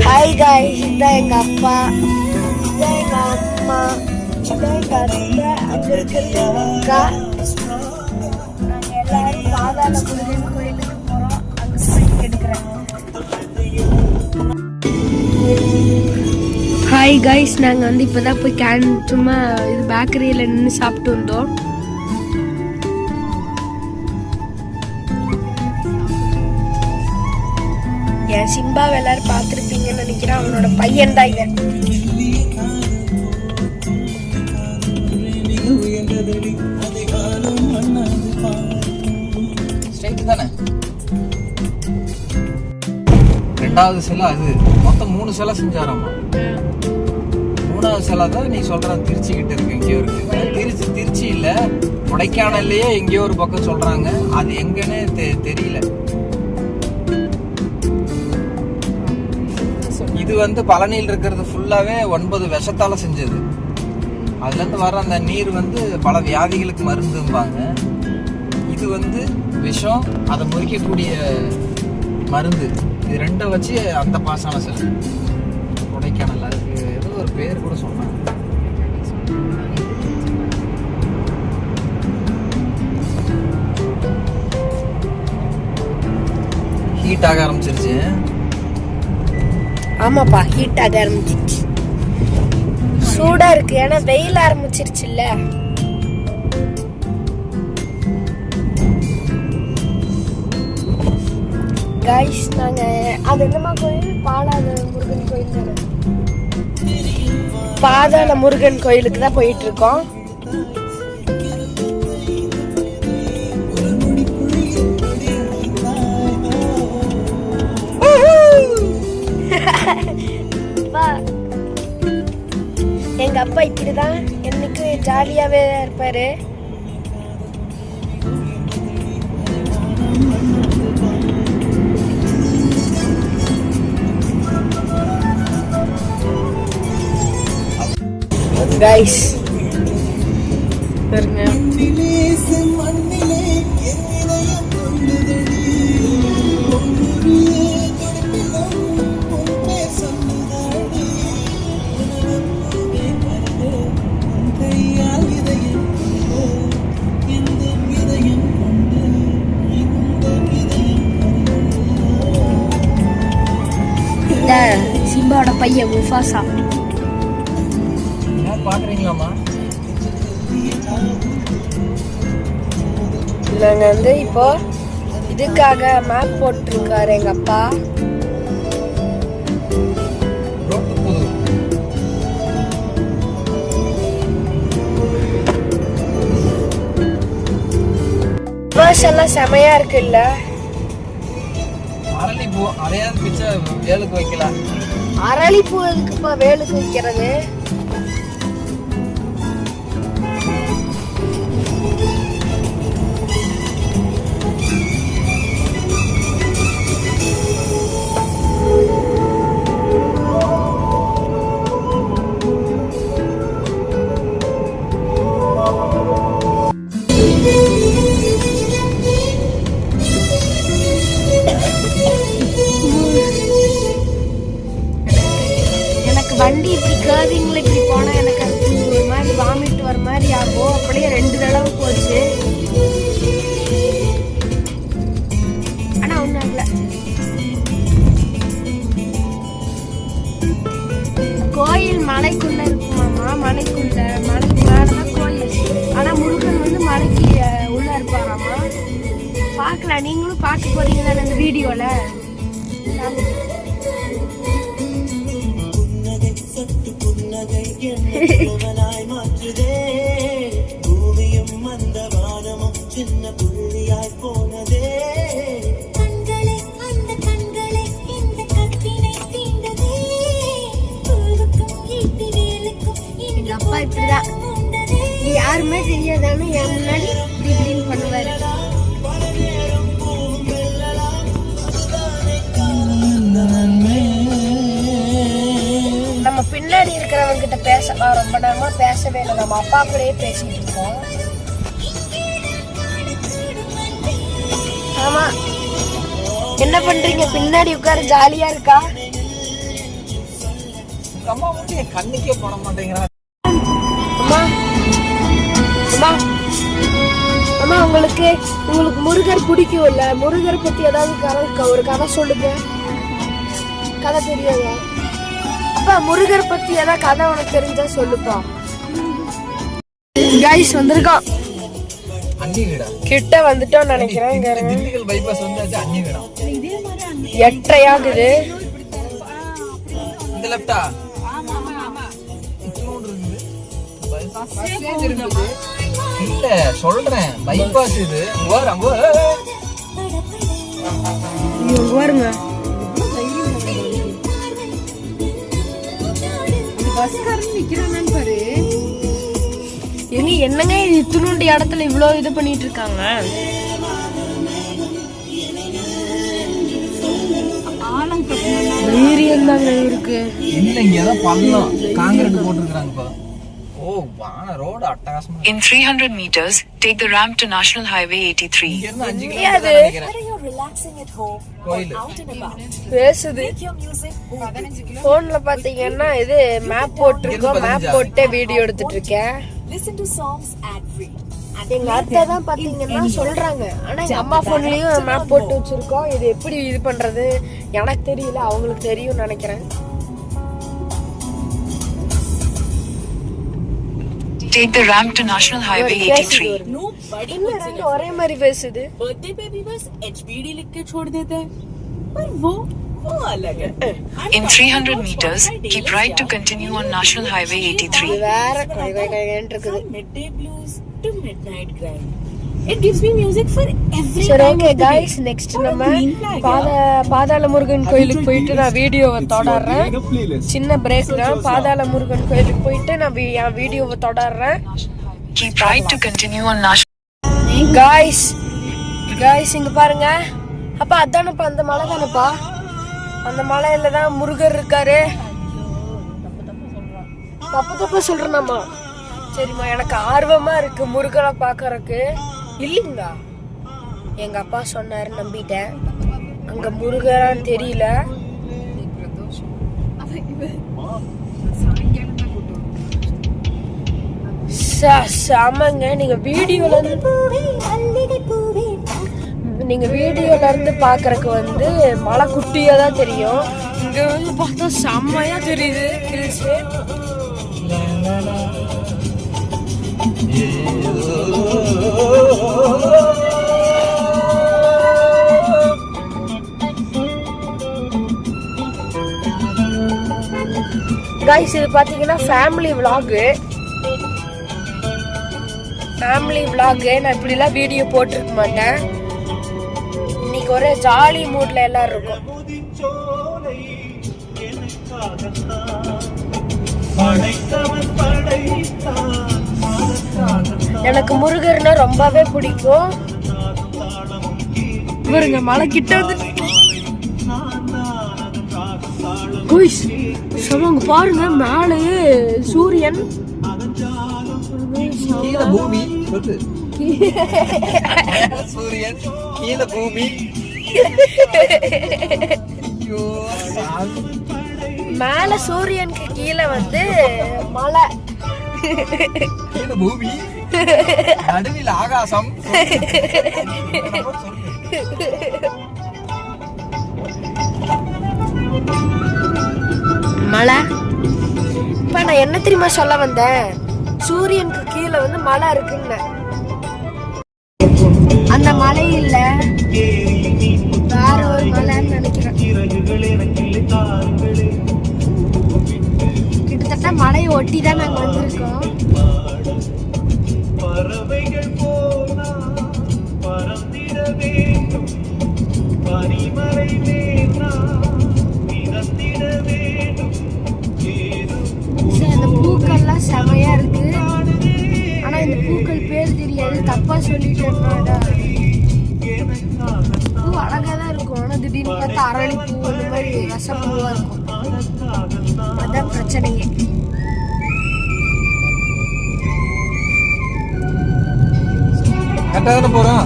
Hi guys, இதான் எங்க அப்பா, இதான் எங்க அம்மா, இதான் எங்க அத்தை, அங்க இருக்கிறது அக்கா. நாங்க எல்லாரும் பாதாள முருகன் கோயிலுக்கு போறோம். அங்க போய் எடுக்கிறேன். ஹாய் காய்ஸ், நாங்க வந்து இப்பதான் போய் சும்மா இது பேக்கரியில நின்று சாப்பிட்டு வந்தோம். என் சிம்பாவை எல்லாரும் பார்த்துருப்பீங்கன்னு நினைக்கிறேன். அவனோட பையன் தான் இவன். ரெண்டாவது சிலை அது மொத்தம் 3 சிலை செஞ்சாராமா. 3வது சிலை தான் நீ சொல்ற திருச்சி கிட்ட இருக்கு, எங்கேயோ இருக்கு. திருச்சி இல்ல, கொடைக்கானல்லையே எங்கேயோ ஒரு பக்கம் சொல்றாங்க. அது எங்கன்னு தெரியல. இது வந்து பழனியில் இருக்கிறது ஃபுல்லாவே 9 விஷத்தால செஞ்சது. அதுல இருந்து வர அந்த நீர் வந்து பல வியாதிகளுக்கு மருந்தும்பாங்க. இது வந்து விஷம், அதை முறிக்கக்கூடிய மருந்து. இது 2 வச்சு அந்த பாசான சிலை கொடைக்கானல். அதுக்கு ஏதோ ஒரு பேர் கூட சொன்னாங்க. ஹீட் ஆக ஆரம்பிச்சிருச்சு. ஆமாப்பா, ஹீட் ஆக ஆரம்பிச்சிருச்சு. சூடா இருக்கு, ஏன்னா வெயில் ஆரம்பிச்சிருச்சு இல்ல. கைஸ், நாங்க அது என்னமா கோயில், பாதாள முருகன் கோயில் தானே. பாதாள முருகன் கோயிலுக்கு தான் போயிட்டு இருக்கோம். எங்க அப்பா இப்படிதான் என்னைக்கு ஜாலியாவே இருப்பாரு. கைஸ் பாருங்க, சிம்பாவோட பையன் முஃபாசா. பாக்குறீங்களாமா? நாங்க வந்து இப்போ இதுக்காக மேப் போட்டிருக்காரு எங்க அப்பா. பஸ் எல்லாம் செமையா இருக்குல்ல. அரளிப்பூ அதையாவது பிச்சை வேலுக்கு வைக்கலாம். அரளிப்பூ எதுக்குப்பா வேலுக்கு வைக்கிறது? வண்டி இப்படி கர்விங்ல இப்படி போனா எனக்கு ஒரு மாதிரி வாமிட் வர மாதிரி ஆகும். அப்படியே 2 தடவை போச்சு, ஆனா ஒண்ணும் இல்ல. கோயில் மலைக்குள்ள இருக்குமாமா, மலைக்கு மேலதான் கோயில். ஆனா முருகன் வந்து மலைக்கு உள்ள இருப்பாராமா. பாக்கலாம், நீங்களும் பார்க்க போறீங்களா இந்த வீடியோல? பூமியும் அந்த வானமும் சின்ன புள்ளியாய் போனதே. எங்க அப்பா இப்படிதான், யாருமே தெரியாதானு என் முன்னாடி இப்படின்னு பண்ணுவாரு. நம்ம பின்னாடி இருக்கிறவங்க கிட்ட பேசலாம். ரொம்ப நேரமா பேசவே இல்லை, நம்ம அப்பா கூடயே பேசிட்டு இருக்கோம். ஆமா, என்ன பண்றீங்க? பின்னாடி உட்கார ஜாலியா இருக்கா? அம்மா மட்டும் என் கண்ணுக்கே போட மாட்டேங்கிறா. அம்மா அம்மா அம்மா, உங்களுக்கு முருகர் பிடிக்கும்ல? முருகர் பத்தி ஏதாவது ஒரு கதை சொல்லுங்க. கதை தெரியாதா? அப்பா, முருகர் பத்தி ஏதாவது கதை உனக்கு தெரிஞ்சா சொல்லுப்பா. கைஸ் வந்திருக்கான். அண்ணி வீடா? கிட்ட வந்துட்டோம் நினைக்கிறேன். திண்டுக்கல் பைபாஸ் வந்தாச்சு. அண்ணி வீடா? 8:30 ஆகுது. இந்த லெஃப்டா? இல்ல சொல்றேன், பைபாஸ் இது. பாருங்க, என்னங்க இது இத்துணுண்டி இடத்துல இவ்வளவு இது பண்ணிட்டு இருக்காங்க. வீரியம் தாங்க இருக்கு. இல்ல, இங்கதான் பள்ளம் காங்கிரீட் போட்டுருக்காங்க. ஓ, வான ரோடு அட்டகாசமா. In 300 meters, take the ramp to National Highway 83. இங்க இருந்து 5 கிலோமீட்டர் நினைக்கிறேன். பேசுது. போன்ல பாத்தீங்கன்னா இது மேப் போட்டுருக்கோம். மேப் போட்டு வீடியோ எடுத்துட்டு இருக்கேன். எங்க அத்தை தான் பாத்தீங்கன்னா சொல்றாங்க. ஆனா எங்க அம்மா போன்லயும் மேப் போட்டு வச்சிருக்கோம். இது எப்படி இது பண்றது எனக்கு தெரியல, அவங்களுக்கு தெரியும் நினைக்கிறேன். Take the ramp to National Highway 83. ரெண்டு ஒரே மாதிரி பேசுது. बर्थडे पे भी बस HBD लिख के छोड़ देते हैं, पर वो अलग है. In 300 meters, keep right to continue on National Highway 83. வேற கைகைன்னு இருக்குது. Midday blues to midnight grind. It gives me music for every சரி, time okay of the guys, day. Next நம்ம பாதாள முருகன் கோயிலுக்கு போயிட்டு நான் வீடியோவை தொடர்றேன். சின்ன பிரேக் தான். பாதாள முருகன் கோயிலுக்கு போயிட்டு நான் என் வீடியோவை தொடர்றேன். Keep right to continue on National. Guys இங்க பாருங்க. அப்பா அதானப்பா, அந்த மலை தானப்பா? அந்த மலையில தான் முருகர் இருக்காரு. தப்பு சொல்றேனாமா? சரிம்மா, எனக்கு ஆர்வமா இருக்கு முருகனை பாக்குறதுக்கு. இல்லைங்க, எங்க அப்பா சொன்னாரு, நம்பிட்டேன். அங்க முருகரான்னு தெரியல. ஆமாங்க, நீங்க வீடியோல இருந்து பாக்குறதுக்கு வந்து மலை குட்டியா தான் தெரியும். இங்க வந்து பார்த்தா செம்மையா தெரியுது ஹில்ஸ். गाइस, இது பாத்தீங்கன்னா ஃபேமிலி vlog. நான் இப்படிலாம் வீடியோ போட்டிருக்க மாட்டேன். இன்னைக்கு ஒரே ஜாலி மூட்ல எல்லாரும் இருக்கும். எனக்கு முருகர்னா ரொம்பவே பிடிக்கும். பாருங்க, மலை கிட்ட வந்து பாருங்க, மேலேயே சூரியன். பூமி சூரியன் கீழே பூமி. மேல சூரியனுக்கு கீழே வந்து மலை, கீழே பூமி, நடுவில் ஆகாசம். மலை. இப்ப நான் என்ன தெரியுமா சொல்ல வந்தேன்? சூரியனுக்கு கீழே வந்து மலை இருக்குன்னு. அந்த மலை இல்ல, வேற ஒரு மலைன்னு நினைக்கிறேன். கிட்டத்தட்ட மலையை ஒட்டி தான் நாங்க வந்திருக்கோம். அந்த பூக்கள்லாம் செமையா இருக்கு. ஆனா இந்த பூக்கள் பேர் தெரியாது, தப்பா சொல்லிட்டேன்னா. பூ அழகா தான் இருக்கும். ஆனா திடீர்னு பார்த்தா அரளி பூ அந்த மாதிரி ரசப்பூவா இருக்கும். அதான் பிரச்சனையே. கரெக்டா தானே போறோம்?